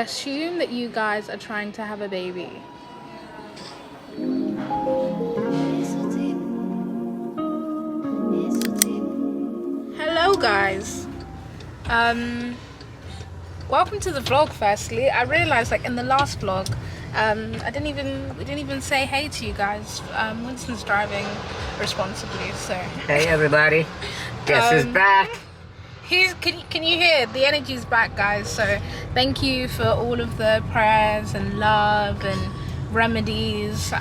assume that you guys are trying to have a baby. Hello guys. Welcome to the vlog. Firstly, I realized like in the last vlog we didn't even say hey to you guys. Winston's driving responsibly, so hey everybody, guess who's back. Can you hear the energy's back, guys? So thank you for all of the prayers and love and remedies.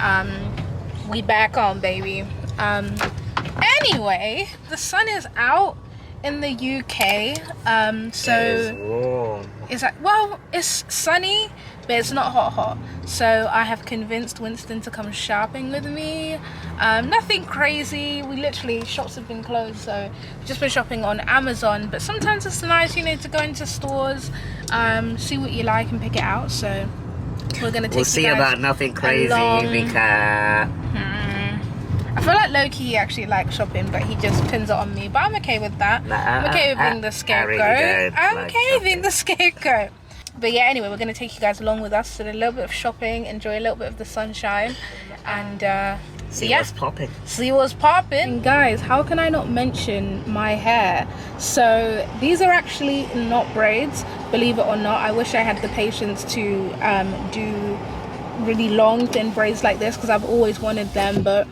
We back on, baby. Anyway, the sun is out in the UK, so it's warm. It's like, well, it's sunny, but it's not hot. So I have convinced Winston to come shopping with me. Nothing crazy. We literally, shops have been closed, so we've just been shopping on Amazon. But sometimes it's nice, you know, to go into stores, see what you like and pick it out. So we're gonna take. We'll see about nothing crazy because. I feel like low-key actually likes shopping, but he just pins it on me. But I'm okay with that. I'm okay with being the scapegoat. I'm okay with being the scapegoat. But yeah, anyway, we're going to take you guys along with us to a little bit of shopping, enjoy a little bit of the sunshine, and see what's popping. See what's popping. And guys, how can I not mention my hair? So these are actually not braids, believe it or not. I wish I had the patience to do really long, thin braids like this, because I've always wanted them, but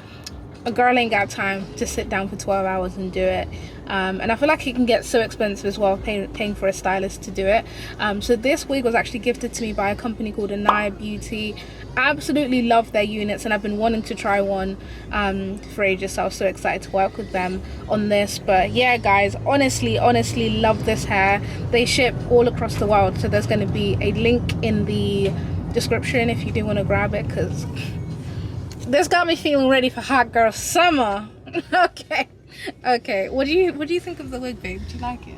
a girl ain't got time to sit down for 12 hours and do it, and I feel like it can get so expensive as well, paying for a stylist to do it. So this wig was actually gifted to me by a company called Anaya Beauty. Absolutely love their units, and I've been wanting to try one for ages, so I was so excited to work with them on this. But yeah guys, honestly love this hair. They ship all across the world, so there's going to be a link in the description if you do want to grab it, because this got me feeling ready for hot girl summer. Okay. What do you think of the wig, babe? Do you like it?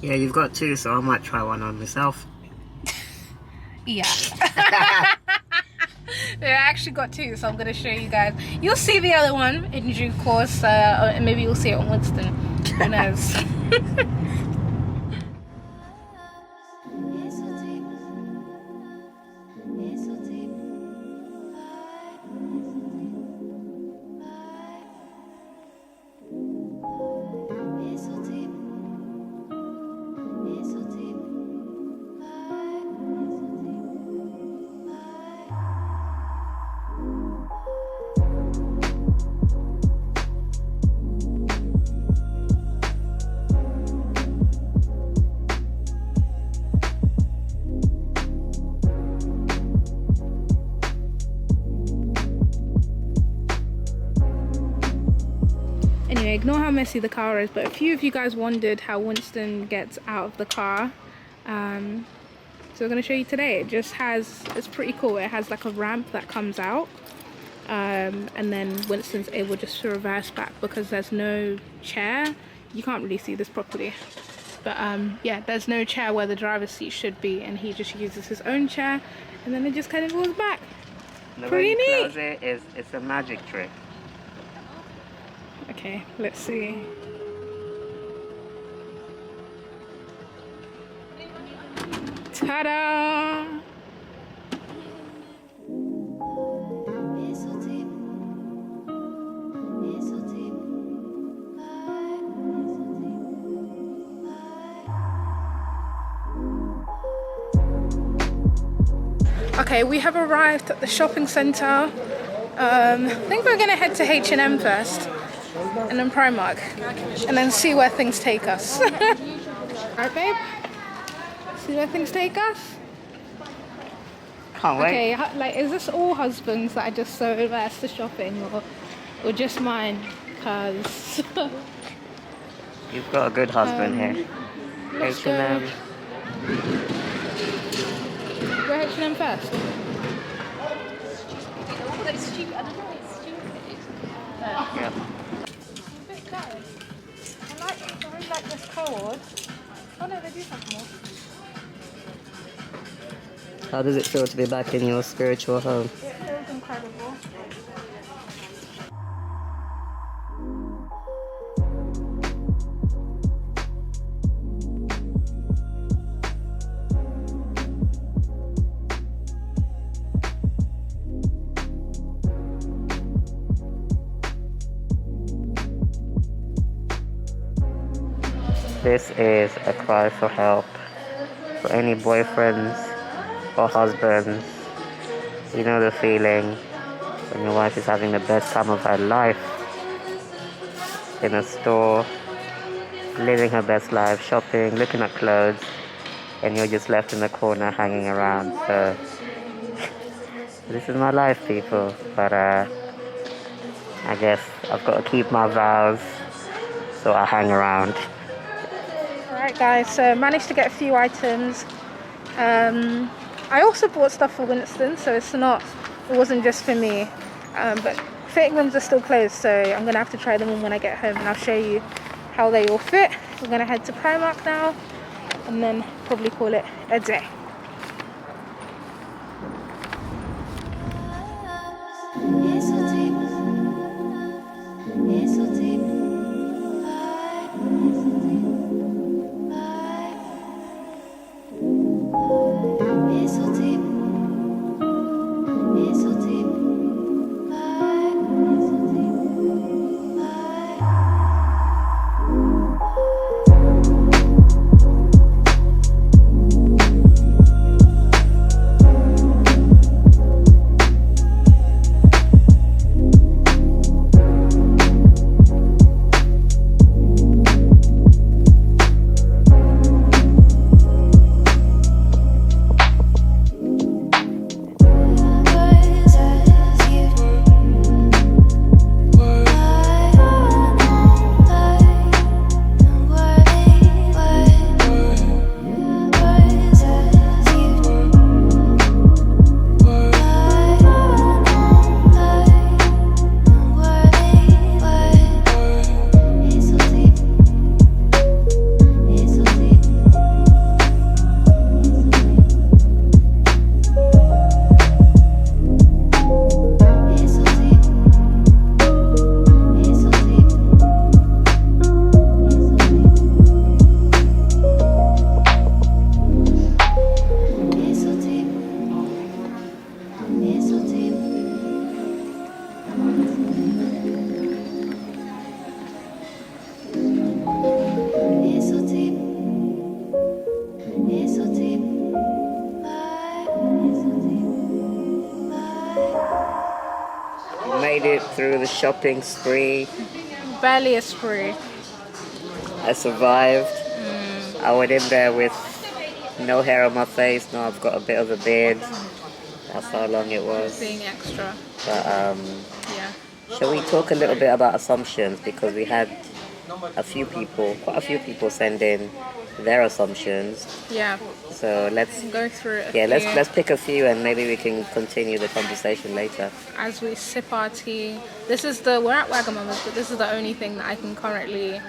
Yeah, you've got two, so I might try one on myself. Yeah. I actually got two, so I'm gonna show you guys. You'll see the other one in due course, and maybe you'll see it on Winston. Who knows? Anyway, ignore how messy the car is, but a few of you guys wondered how Winston gets out of the car. So we're going to show you today. It just has, it's pretty cool. It has like a ramp that comes out, and then Winston's able just to reverse back because there's no chair. You can't really see this properly, but yeah, there's no chair where the driver's seat should be, and he just uses his own chair, and then it just kind of goes back. Pretty neat. It's a magic trick. Okay, let's see. Ta-da! Okay, we have arrived at the shopping centre. I think we're gonna head to H&M first, and then Primark, and then see where things take us. Alright, babe? See where things take us? Can't wait. Okay, like, is this all husbands that are just so averse to shopping, or just mine? Because you've got a good husband here. H&M. Go H&M first. Yeah. I really like this code. Oh no, they do have more. How does it feel to be back in your spiritual home? It feels incredible. This is a cry for help for any boyfriends or husbands. You know the feeling when your wife is having the best time of her life in a store, living her best life, shopping, looking at clothes, and you're just left in the corner hanging around. So this is my life, people. But I guess I've got to keep my vows, so I hang around. Alright guys, so managed to get a few items. I also bought stuff for Winston, so it wasn't just for me. But fitting rooms are still closed, so I'm gonna have to try them on when I get home, and I'll show you how they all fit. We're gonna head to Primark now, and then probably call it a day. Made it through the shopping spree. Barely a spree. I survived. I went in there with no hair on my face. Now I've got a bit of a beard. That's how long it was. Being extra. But Yeah. shall we talk a little bit about assumptions, because we had quite a few people send in their assumptions. Yeah. So let's Go through it. let's pick a few, and maybe we can continue the conversation later. As we sip our tea. We're at Wagamama's, but this is the only thing that I can currently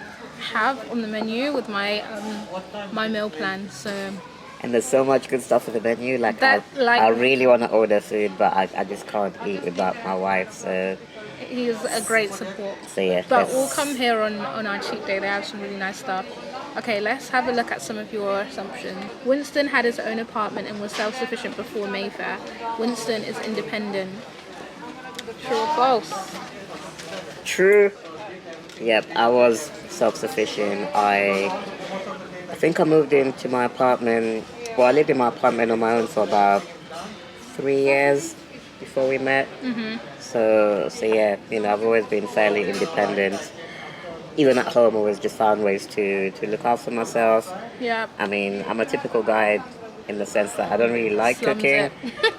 have on the menu with my my meal plan. So And there's so much good stuff on the menu. I really want to order food, but I just can't eat without my wife. So he's a great support. So yeah. But we'll come here on our cheat day. They have some really nice stuff. Okay, let's have a look at some of your assumptions. Winston had his own apartment and was self-sufficient before Mayfair. Winston is independent. True or false? True. Yep, I was self-sufficient. I think I moved into my apartment. Well, I lived in my apartment on my own for about 3 years before we met. So yeah, I've always been fairly independent. Even at home, I always just found ways to look after myself. Yeah. I mean, I'm a typical guy in the sense that I don't really like Slums cooking. it.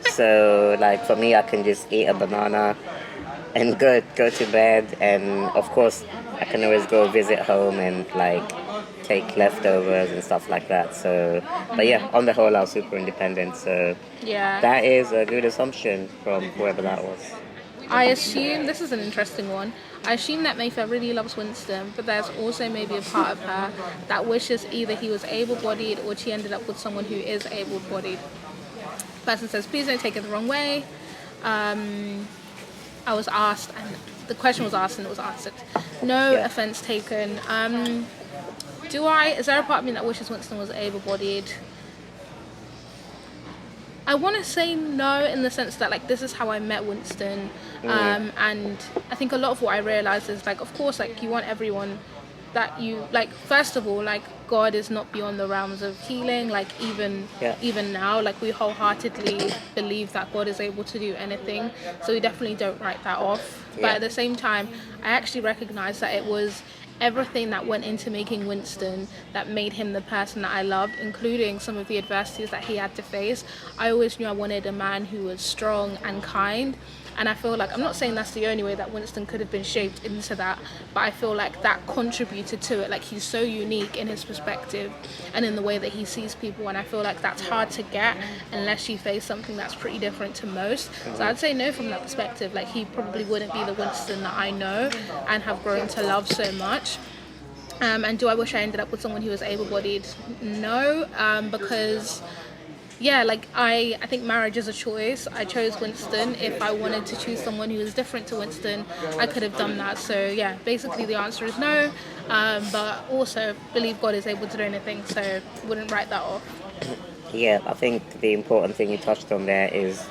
So, like, for me, I can just eat a banana and go to bed. And, of course, I can always go visit home and, like, take leftovers and stuff like that. So, but yeah, on the whole, I was super independent. So Yeah. that is a good assumption from whoever that was. I assume, this is an interesting one, I assume that Mayfair really loves Winston, but there's also maybe a part of her that wishes either he was able-bodied or she ended up with someone who is able-bodied. Person says, please don't take it the wrong way. I was asked, and the question was asked and it was answered. No Yeah. offense taken. Is there a part of me that wishes Winston was able-bodied? I want to say no, in the sense that, like, this is how I met Winston. And I think a lot of what I realized is, like, of course, like, you want everyone that you, like, first of all, like, God is not beyond the realms of healing. Like even now, like we wholeheartedly believe that God is able to do anything. So we definitely don't write that off. Yeah. But at the same time, I actually recognize that it was everything that went into making Winston that made him the person that I loved, including some of the adversities that he had to face. I always knew I wanted a man who was strong and kind. And I feel like, I'm not saying that's the only way that Winston could have been shaped into that, but I feel like that contributed to it. Like, he's so unique in his perspective and in the way that he sees people, and I feel like that's hard to get unless you face something that's pretty different to most. So I'd say no from that perspective. Like, he probably wouldn't be the Winston that I know and have grown to love so much. And do I wish I ended up with someone who was able-bodied? No, because yeah, like I think marriage is a choice. I chose Winston. If I wanted to choose someone who was different to Winston, I could have done that. So yeah, basically the answer is no, but also believe God is able to do anything, so wouldn't write that off. Yeah, I think the important thing you touched on there is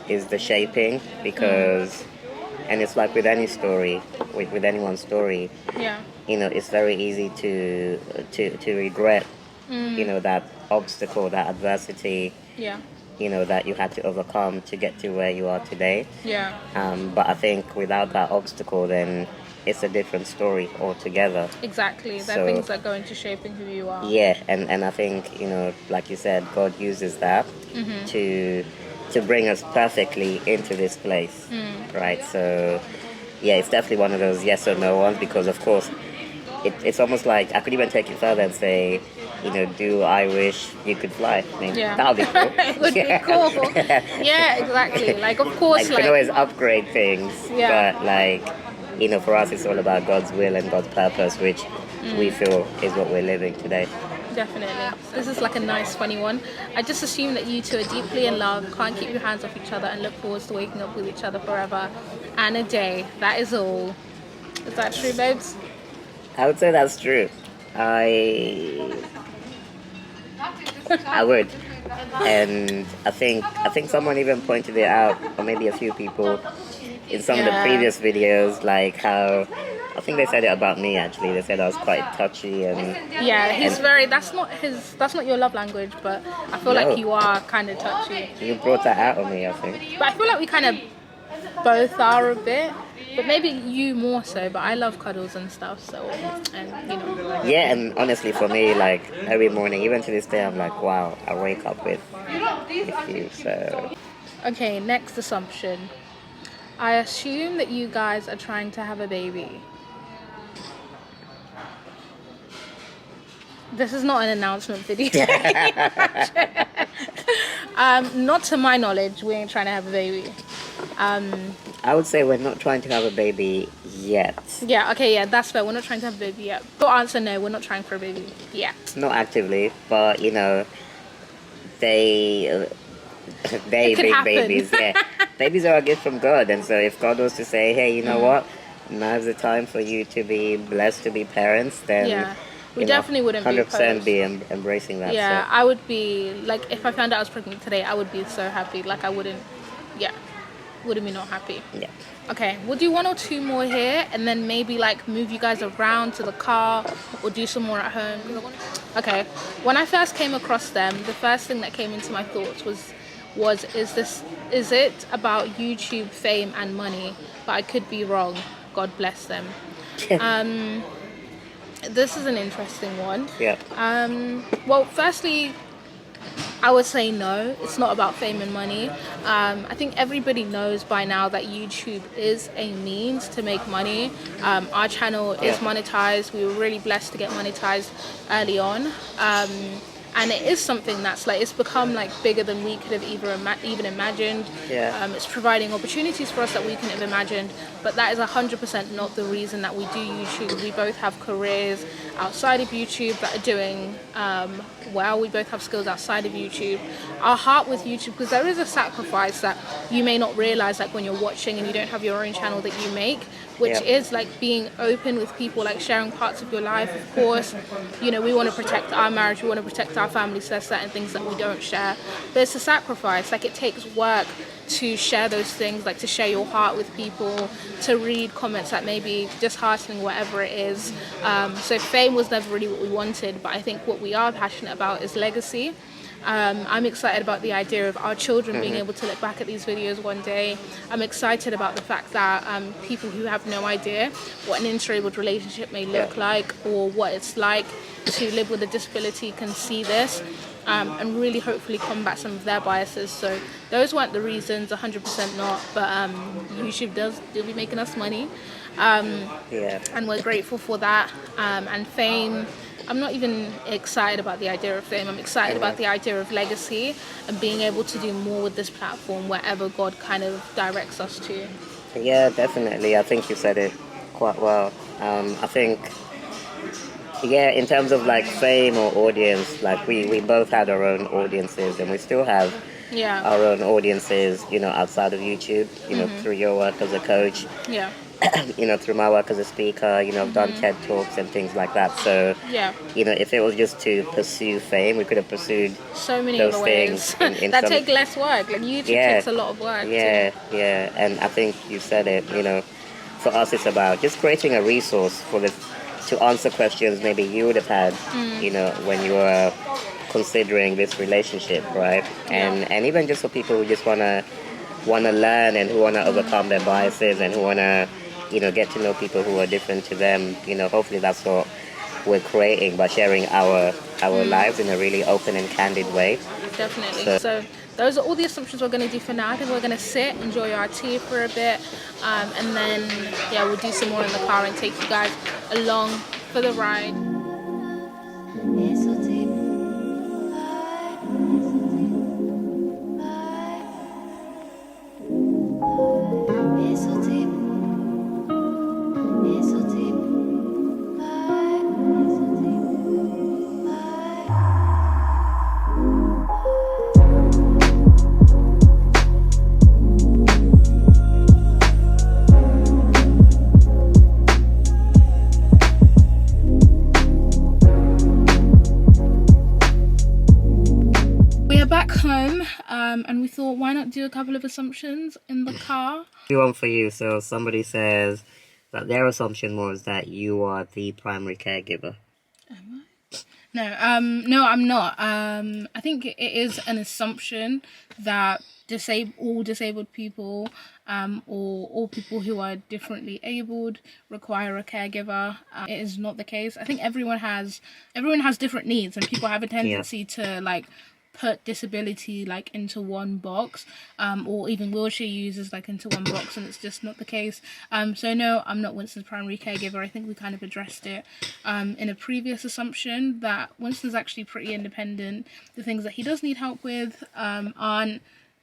the shaping, because and it's like with any story, with anyone's story, Yeah. you know, it's very easy to regret, you know, that obstacle, that adversity, Yeah. you know, that you had to overcome to get to where you are today. Yeah. But I think without that obstacle, then it's a different story altogether. Exactly. There are things that go into shaping who you are. Yeah, and I think, you know, like you said, God uses that to bring us perfectly into this place, right? So, yeah, it's definitely one of those yes or no ones, because, of course, it's almost like I could even take it further and say, you know, do I wish you could fly? I mean, Yeah. that would be cool. It would be cool. Yeah, exactly. Like, of course, You can always upgrade things, Yeah. but, like, you know, for us, it's all about God's will and God's purpose, which we feel is what we're living today. Definitely. This is like a nice, funny one. I just assume that you two are deeply in love, can't keep your hands off each other, and look forward to waking up with each other forever and a day. That is all. Is that true, babes? I would say that's true. I would. And I think someone even pointed it out, or maybe a few people, in some of the previous videos, like how, I think they said it about me actually. They said I was quite touchy and Yeah, he's very. That's not your love language, but I feel like you are kind of touchy. you brought that out of me, I think. But I feel like we kind of both are a bit. But maybe you more so. But I love cuddles and stuff. So, and you know. Yeah, and honestly, for me, like every morning, even to this day, I'm like, wow, I wake up with you. So Okay, next assumption. I assume that you guys are trying to have a baby. This is not an announcement video. Not to my knowledge, we ain't trying to have a baby. I would say we're not trying to have a baby yet. Yeah, okay, yeah, that's fair. We're not trying to have a baby yet. Short answer, no, we're not trying for a baby yet. Not actively, but you know, they big happen. babies. Yeah, babies are a gift from God, and so if God was to say, hey, you know what, now's the time for you to be blessed to be parents, then Yeah. We definitely wouldn't be 100% be embracing that. Yeah, so. I would be, like, if I found out I was pregnant today, I would be so happy. Like, I wouldn't be not happy. Yeah. Okay, we'll do one or two more here, and then maybe, like, move you guys around to the car, or do some more at home. Okay, when I first came across them, the first thing that came into my thoughts was is it about YouTube fame and money? But I could be wrong. God bless them. This is an interesting one. Yeah. Well, firstly, I would say no, it's not about fame and money. I think everybody knows by now that YouTube is a means to make money. Our channel is monetized. We were really blessed to get monetized early on. And it is something that's like, it's become like bigger than we could have even imagined. Yeah. It's providing opportunities for us that we couldn't have imagined, but that is 100% not the reason that we do YouTube. We both have careers outside of YouTube that are doing well. We both have skills outside of YouTube. Our heart with YouTube, because there is a sacrifice that you may not realize, like when you're watching and you don't have your own channel that you make, which is like being open with people, like sharing parts of your life. Of course, you know, we want to protect our marriage, we want to protect our family, so there's certain things that we don't share, but it's a sacrifice. Like, it takes work to share those things, like to share your heart with people, to read comments that may be disheartening, whatever it is. So fame was never really what we wanted, but I think what we are passionate about is legacy. I'm excited about the idea of our children being able to look back at these videos one day. I'm excited about the fact that people who have no idea what an interabled relationship may look like, or what it's like to live with a disability, can see this and really hopefully combat some of their biases. So those weren't the reasons, 100% not, but YouTube does still be making us money, and we're grateful for that. And fame, I'm not even excited about the idea of fame. I'm excited about the idea of legacy and being able to do more with this platform wherever God kind of directs us to. Yeah, definitely. I think you said it quite well. I think, yeah, in terms of like fame or audience, like we both had our own audiences, and we still have our own audiences, you know, outside of YouTube, you know, through your work as a coach. You know, through my work as a speaker, you know, I've done TED Talks and things like that. So, you know, if it was just to pursue fame, we could have pursued so many those other things ways that take less work. Like, YouTube takes a lot of work. Yeah. And I think you said it, you know, for us it's about just creating a resource for the to answer questions maybe you would have had, you know, when you were considering this relationship, right? And even just for people who just wanna learn, and who wanna overcome their biases, and who wanna, you know, get to know people who are different to them. You know, hopefully that's what we're creating by sharing our lives in a really open and candid way. Definitely. So those are all the assumptions we're going to do for now. I think we're going to sit, enjoy our tea for a bit, and then we'll do some more in the car and take you guys along for the ride. And we thought, why not do a couple of assumptions in the car? Do one for you. So somebody says that their assumption was that you are the primary caregiver. Am I? No, I'm not. I think it is an assumption that all disabled people, or all people who are differently abled, require a caregiver. It is not the case. I think everyone has different needs, and people have a tendency to like put disability like into one box, or even wheelchair users like into one box, and it's just not the case. So no, I'm not Winston's primary caregiver. I think we kind of addressed it in a previous assumption that Winston's actually pretty independent. The things that he does need help with aren't,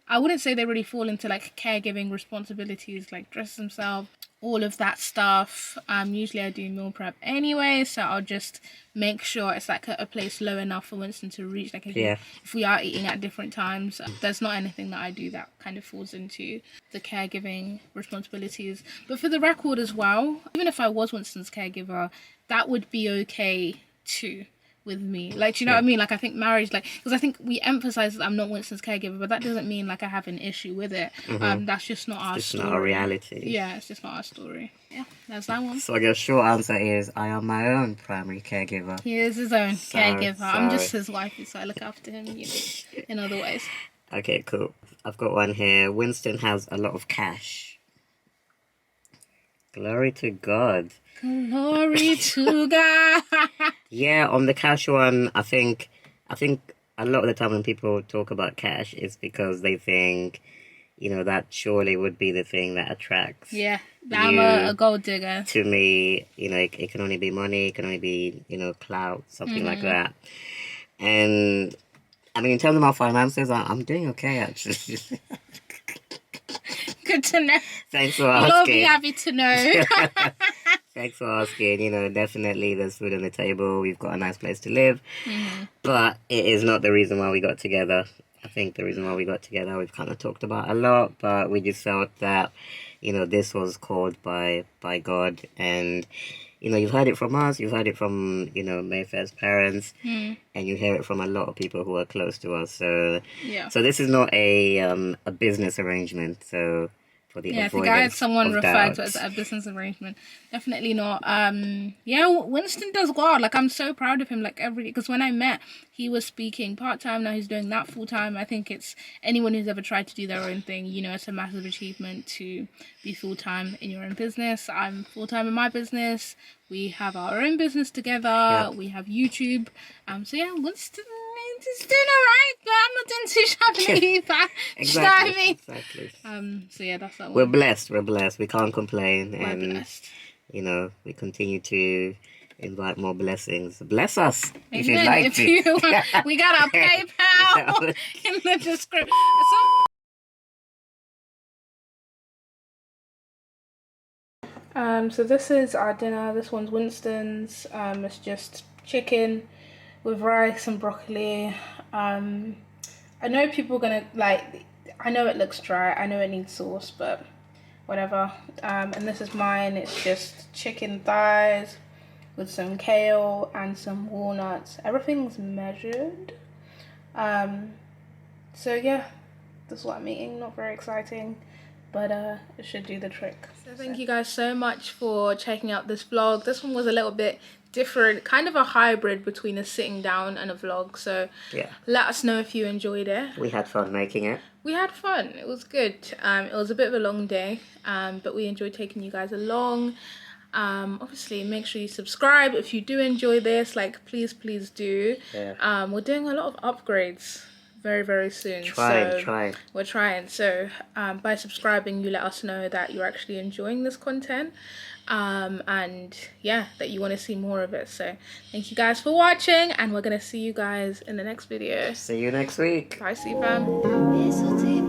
I wouldn't say they really fall into like caregiving responsibilities, like dress himself, all of that stuff. Usually I do meal prep anyway, so I'll just make sure it's like a place low enough for Winston to reach. Like if we are eating at different times, there's not anything that I do that kind of falls into the caregiving responsibilities. But for the record as well, even if I was Winston's caregiver, that would be okay too with me. Like, do you know what I mean? Like, I think marriage, like, because I think we emphasize that I'm not Winston's caregiver, but that doesn't mean like I have an issue with it. That's just not our story. It's not our reality. Yeah, it's just not our story. Yeah, that's that one. So your short answer is, I am my own primary caregiver. He is his own caregiver. I'm just his wife, so I look after him, you know, in other ways. Okay, cool. I've got one here. Winston has a lot of cash. Glory to God. Glory to God. Yeah, on the cash one, I think a lot of the time when people talk about cash, it's because they think, you know, that surely would be the thing that attracts. Yeah, I'm a gold digger. To me, you know, it can only be money, it can only be, you know, clout, something like that. And I mean, in terms of my finances, I'm doing okay, actually. Good to know. Thanks for asking. You'll be happy to know. Thanks for asking. You know, definitely there's food on the table. We've got a nice place to live. But it is not the reason why we got together. I think the reason why we got together, we've kind of talked about a lot, but we just felt that, this was called by God, and you've heard it from us, you've heard it from Mayfair's parents, and you hear it from a lot of people who are close to us. So so this is not a business arrangement. So for the if the guy had someone referred to doubt. as a business arrangement, definitely not. Winston does well. Like, I'm so proud of him. Like, because when I met, he was speaking part-time. Now he's doing that full-time. I think it's anyone who's ever tried to do their own thing, it's a massive achievement to be full-time in your own business. I'm full-time in my business. We have our own business together. We have YouTube. So yeah, Winston is doing alright, but I'm not doing too shabby either. Exactly. So yeah, that's that one. We're blessed. We can't complain. We're blessed. We continue to invite more blessings. Bless us if Amen. you'd like to. We got our PayPal in the description. So this is our dinner. This one's Winston's. It's just chicken with rice and broccoli. I know people are gonna I know it looks dry, I know it needs sauce, but whatever. And this is mine. It's just chicken thighs with some kale and some walnuts. Everything's measured. So yeah, this is what I'm eating. Not very exciting, but it should do the trick. So thank you guys so much for checking out this vlog. This one was a little bit different, kind of a hybrid between a sitting down and a vlog. So yeah, let us know if you enjoyed it. We had fun making it. We had fun. It was good. It was a bit of a long day, but we enjoyed taking you guys along. Obviously make sure you subscribe if you do enjoy this. Please do. We're doing a lot of upgrades very, very soon. We're trying. So by subscribing, you let us know that you're actually enjoying this content, and yeah, that you want to see more of it. So thank you guys for watching, and we're gonna see you guys in the next video. See you next week. Bye, C fam.